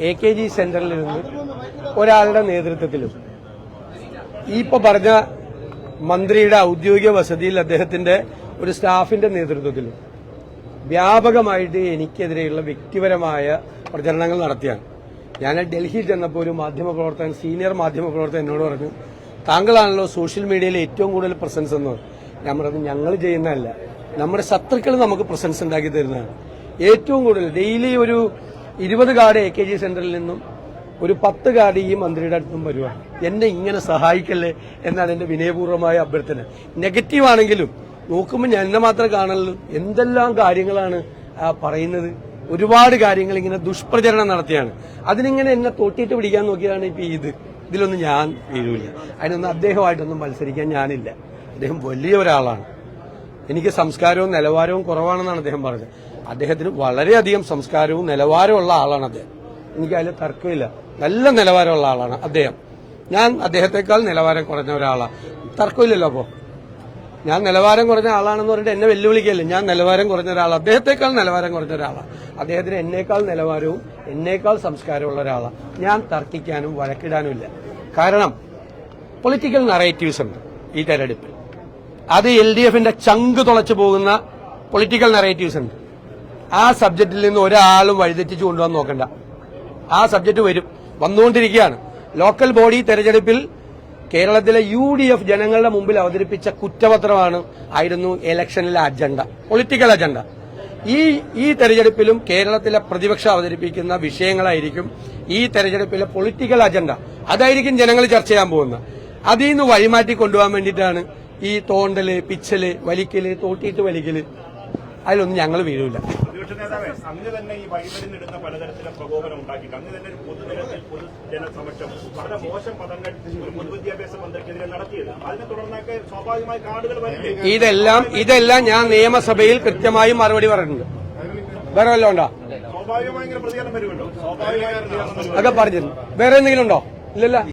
AKG സെന്ററിൽ നിന്ന് ഒരാളുടെ നേതൃത്വത്തിലും ഇപ്പൊ പറഞ്ഞ മന്ത്രിയുടെ ഔദ്യോഗിക വസതിയിൽ അദ്ദേഹത്തിന്റെ ഒരു സ്റ്റാഫിന്റെ നേതൃത്വത്തിലും വ്യാപകമായിട്ട് എനിക്കെതിരെയുള്ള വ്യക്തിപരമായ പ്രചരണങ്ങൾ നടത്തിയാണ്. ഞാൻ ഡൽഹിയിൽ ചെന്നപ്പോൾ ഒരു മാധ്യമപ്രവർത്തകൻ, സീനിയർ മാധ്യമപ്രവർത്തകൻ എന്നോട് പറഞ്ഞു, താങ്കളാണല്ലോ സോഷ്യൽ മീഡിയയിൽ ഏറ്റവും കൂടുതൽ പ്രസൻസ് എന്ന്. ഞാൻ പറഞ്ഞു, ഞങ്ങൾ ചെയ്യുന്നതല്ല, നമ്മുടെ ശത്രുക്കൾ നമുക്ക് പ്രസൻസ് ഉണ്ടാക്കി തരുന്നതാണ്. ഏറ്റവും കൂടുതൽ ഡെയിലി ഒരു 20 കാർഡ് AKG സെന്ററിൽ നിന്നും ഒരു 10 കാർഡ് ഈ മന്ത്രിയുടെ അടുത്തും വരുവാണ്. എന്നെ ഇങ്ങനെ സഹായിക്കല്ലേ എന്നാണ് എന്റെ വിനയപൂർവ്വമായ അഭ്യർത്ഥന. നെഗറ്റീവ് ആണെങ്കിലും നോക്കുമ്പോൾ ഞാൻ എന്നെ മാത്രം കാണുള്ളൂ. എന്തെല്ലാം കാര്യങ്ങളാണ് പറയുന്നത്. ഒരുപാട് കാര്യങ്ങൾ ഇങ്ങനെ ദുഷ്പ്രചരണം നടത്തിയാണ്. അതിനിങ്ങനെ എന്നെ തൊട്ടിട്ട് പിടിക്കാൻ നോക്കിയതാണ് ഇപ്പൊ ഇതിലൊന്നും ഞാൻ വീഴൂല. അതിനൊന്നും അദ്ദേഹമായിട്ടൊന്നും മത്സരിക്കാൻ ഞാനില്ല. അദ്ദേഹം വലിയ ഒരാളാണ്. എനിക്ക് സംസ്കാരവും നിലവാരവും കുറവാണെന്നാണ് അദ്ദേഹം പറഞ്ഞത്. അദ്ദേഹത്തിന് വളരെയധികം സംസ്കാരവും നിലവാരമുള്ള ആളാണ് അദ്ദേഹം. എനിക്ക് അതിൽ തർക്കമില്ല. നല്ല നിലവാരമുള്ള ആളാണ് അദ്ദേഹം. ഞാൻ അദ്ദേഹത്തെക്കാൾ നിലവാരം കുറഞ്ഞ ഒരാളാണ്. തർക്കമില്ലല്ലോ. അപ്പോ ഞാൻ നിലവാരം കുറഞ്ഞ ആളാണെന്ന് പറഞ്ഞിട്ട് എന്നെ വെല്ലുവിളിക്കല്ലേ. ഞാൻ നിലവാരം കുറഞ്ഞ ഒരാളാണ്. അദ്ദേഹത്തെക്കാൾ നിലവാരം കുറഞ്ഞ ഒരാളാണ്. അദ്ദേഹത്തിന് എന്നേക്കാൾ നിലവാരവും എന്നേക്കാൾ സംസ്കാരമുള്ള ഒരാളാണ്. ഞാൻ തർക്കിക്കാനും വഴക്കിടാനും ഇല്ല. കാരണം പൊളിറ്റിക്കൽ നറേറ്റീവ്സ് ഉണ്ട് ഈ തെരഞ്ഞെടുപ്പിൽ. അത് LDFന്റെ ചങ്ക് തുളച്ചു പോകുന്ന പൊളിറ്റിക്കൽ നറേറ്റീവ്സ് ഉണ്ട്. ആ സബ്ജക്റ്റിൽ നിന്ന് ഒരാളും വഴിതെറ്റിച്ചു കൊണ്ടുപോകാൻ നോക്കണ്ട. ആ സബ്ജക്ട് വന്നുകൊണ്ടിരിക്കുകയാണ്. ലോക്കൽ ബോഡി തെരഞ്ഞെടുപ്പിൽ കേരളത്തിലെ UDF ജനങ്ങളുടെ മുമ്പിൽ അവതരിപ്പിച്ച കുറ്റപത്രമായിരുന്നു ഇലക്ഷനിലെ അജണ്ട, പൊളിറ്റിക്കൽ അജണ്ട. ഈ തെരഞ്ഞെടുപ്പിലും കേരളത്തിലെ പ്രതിപക്ഷം അവതരിപ്പിക്കുന്ന വിഷയങ്ങളായിരിക്കും ഈ തെരഞ്ഞെടുപ്പിലെ പൊളിറ്റിക്കൽ അജണ്ട. അതായിരിക്കും ജനങ്ങൾ ചർച്ച ചെയ്യാൻ പോകുന്നത്. അതിൽ നിന്ന് വഴിമാറ്റി കൊണ്ടുപോകാൻ വേണ്ടിയിട്ടാണ് ഈ തോണ്ടല്, പിച്ചല്, വലിക്കല്, തോട്ടിയിട്ട് വലിക്കല്. അതിലൊന്നും ഞങ്ങൾ വീഴൂല. പ്രതിപക്ഷ നേതാവേ, അങ്ങ് തന്നെ ഈ വഴിമരുന്നിടുന്ന പലതരത്തിലും പ്രകോപനം ഉണ്ടാക്കിയിട്ട് അങ്ങ് തന്നെ ഒരു പൊതുനിരത്തിൽ പൊതുജനസമക്ഷം വളരെ മോശം പദങ്ങൾ ഒരു പൊതുവിദ്യാഭ്യാസ മന്ത്രിക്കെതിരെ നടത്തിയത്. അതിനെ തുടർന്നൊക്കെ സ്വാഭാവികമായി കാർഡുകൾ വരില്ലേ? ഇതെല്ലാം ഞാൻ നിയമസഭയിൽ കൃത്യമായി മറുപടി പറഞ്ഞിട്ടുണ്ട്. വേറെ വല്ലതും ഉണ്ടോ? സ്വാഭാവികമായി പ്രതികരണം വരുമല്ലോ. സ്വാഭാവികമായി അതൊക്കെ പറഞ്ഞിരുന്നു. വേറെ എന്തെങ്കിലും ഉണ്ടോ? ഇല്ലല്ല.